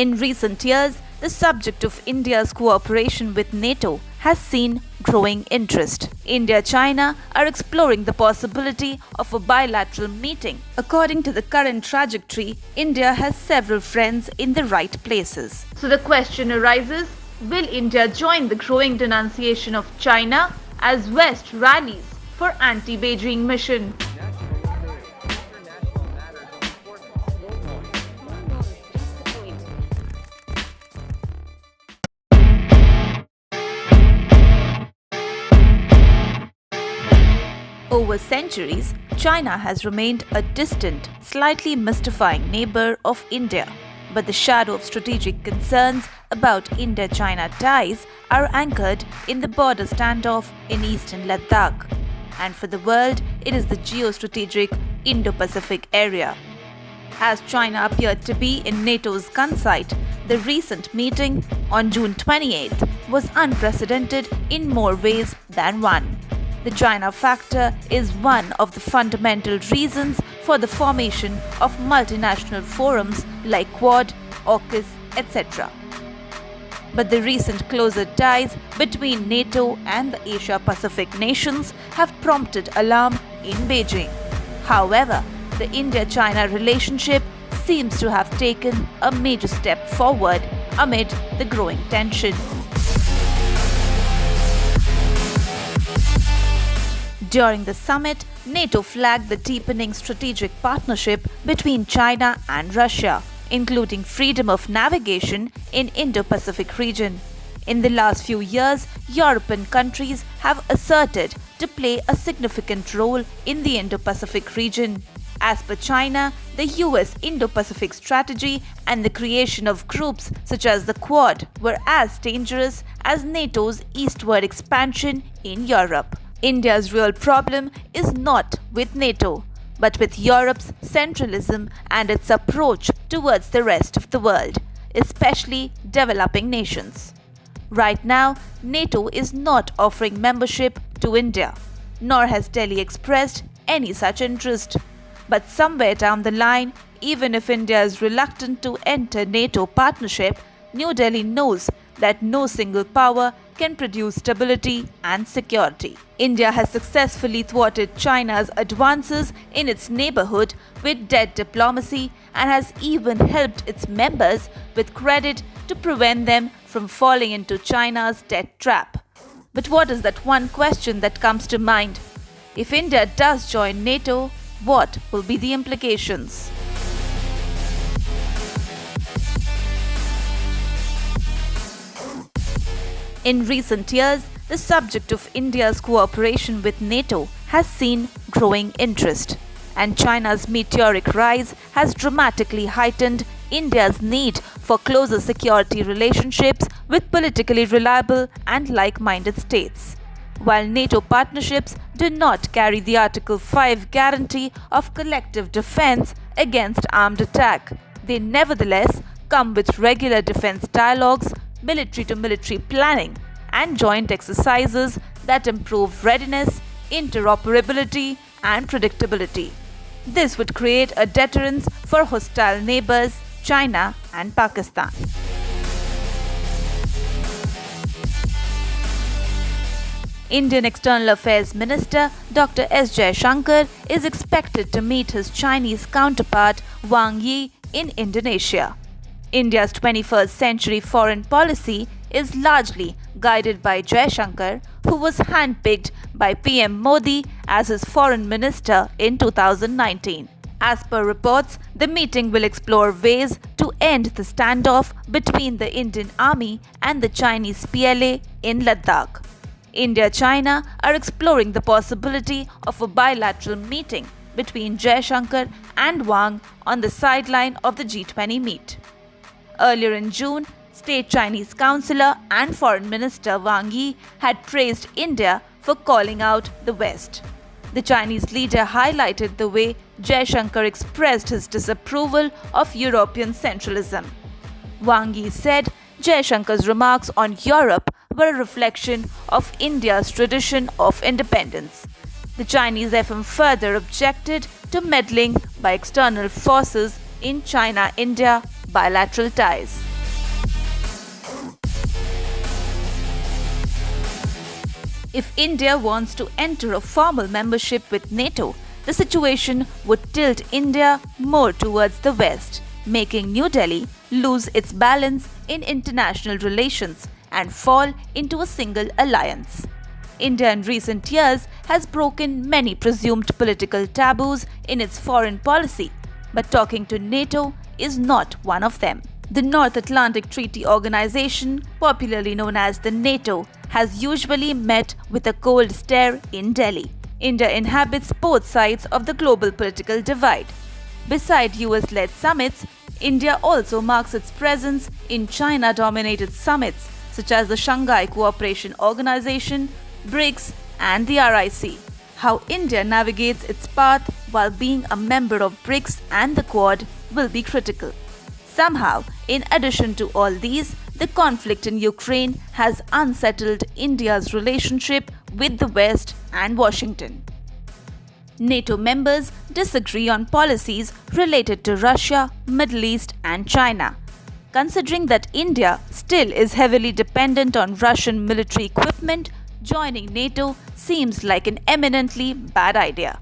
In recent years, the subject of India's cooperation with NATO has seen growing interest. India and China are exploring the possibility of a bilateral meeting. According to the current trajectory, India has several friends in the right places. So the question arises, will India join the growing denunciation of China as West rallies for anti-Beijing mission? Over centuries, China has remained a distant, slightly mystifying neighbour of India. But the shadow of strategic concerns about India-China ties are anchored in the border standoff in eastern Ladakh. And for the world, it is the geostrategic Indo-Pacific area. As China appeared to be in NATO's gunsight, the recent meeting on June 28th was unprecedented in more ways than one. The China factor is one of the fundamental reasons for the formation of multinational forums like Quad, AUKUS, etc. But the recent closer ties between NATO and the Asia-Pacific nations have prompted alarm in Beijing. However, the India-China relationship seems to have taken a major step forward amid the growing tension. During the summit, NATO flagged the deepening strategic partnership between China and Russia, including freedom of navigation in Indo-Pacific region. In the last few years, European countries have asserted to play a significant role in the Indo-Pacific region. As per China, the US Indo-Pacific strategy and the creation of groups such as the Quad were as dangerous as NATO's eastward expansion in Europe. India's real problem is not with NATO, but with Europe's centralism and its approach towards the rest of the world, especially developing nations. Right now, NATO is not offering membership to India, nor has Delhi expressed any such interest. But somewhere down the line, even if India is reluctant to enter NATO partnership, New Delhi knows that no single power can produce stability and security. India has successfully thwarted China's advances in its neighbourhood with debt diplomacy and has even helped its members with credit to prevent them from falling into China's debt trap. But what is that one question that comes to mind? If India does join NATO, what will be the implications? In recent years, the subject of India's cooperation with NATO has seen growing interest, and China's meteoric rise has dramatically heightened India's need for closer security relationships with politically reliable and like-minded states. While NATO partnerships do not carry the Article 5 guarantee of collective defense against armed attack, they nevertheless come with regular defense dialogues, military-to-military planning, and joint exercises that improve readiness, interoperability, and predictability. This would create a deterrence for hostile neighbours, China and Pakistan. Indian External Affairs Minister Dr. S. Jaishankar is expected to meet his Chinese counterpart Wang Yi in Indonesia. India's 21st century foreign policy is largely guided by Jaishankar, who was handpicked by PM Modi as his foreign minister in 2019. As per reports, the meeting will explore ways to end the standoff between the Indian Army and the Chinese PLA in Ladakh. India and China are exploring the possibility of a bilateral meeting between Jaishankar and Wang on the sideline of the G20 meet. Earlier in June, State Chinese Councillor and Foreign Minister Wang Yi had praised India for calling out the West. The Chinese leader highlighted the way Jaishankar expressed his disapproval of European centralism. Wang Yi said Jaishankar's remarks on Europe were a reflection of India's tradition of independence. The Chinese FM further objected to meddling by external forces in China-India bilateral ties. If India wants to enter a formal membership with NATO, the situation would tilt India more towards the West, making New Delhi lose its balance in international relations and fall into a single alliance. India in recent years has broken many presumed political taboos in its foreign policy, but talking to NATO is not one of them. The North Atlantic Treaty Organization, popularly known as the NATO, has usually met with a cold stare in Delhi. India inhabits both sides of the global political divide. Beside US-led summits, India also marks its presence in China-dominated summits such as the Shanghai Cooperation Organization, BRICS, and the RIC. How India navigates its path while being a member of BRICS and the Quad will be critical. Somehow, in addition to all these, the conflict in Ukraine has unsettled India's relationship with the West and Washington. NATO members disagree on policies related to Russia, Middle East, and China. Considering that India still is heavily dependent on Russian military equipment, joining NATO seems like an eminently bad idea.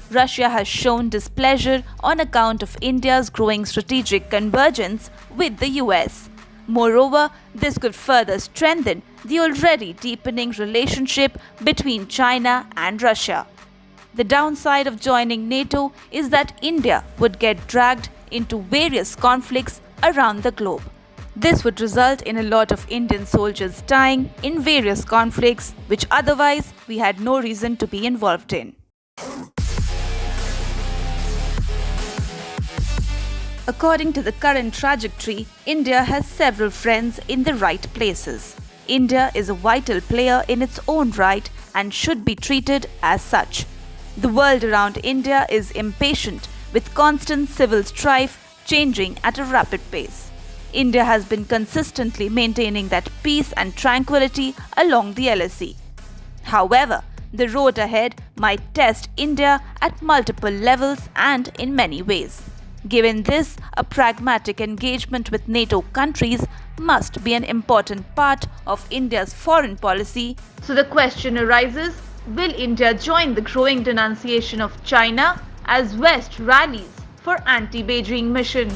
Russia has shown displeasure on account of India's growing strategic convergence with the US. Moreover, this could further strengthen the already deepening relationship between China and Russia. The downside of joining NATO is that India would get dragged into various conflicts around the globe. This would result in a lot of Indian soldiers dying in various conflicts which otherwise we had no reason to be involved in. According to the current trajectory, India has several friends in the right places. India is a vital player in its own right and should be treated as such. The world around India is impatient, with constant civil strife changing at a rapid pace. India has been consistently maintaining that peace and tranquility along the LSE. However, the road ahead might test India at multiple levels and in many ways. Given this, a pragmatic engagement with NATO countries must be an important part of India's foreign policy. So the question arises, will India join the growing denunciation of China as West rallies for anti-Beijing mission?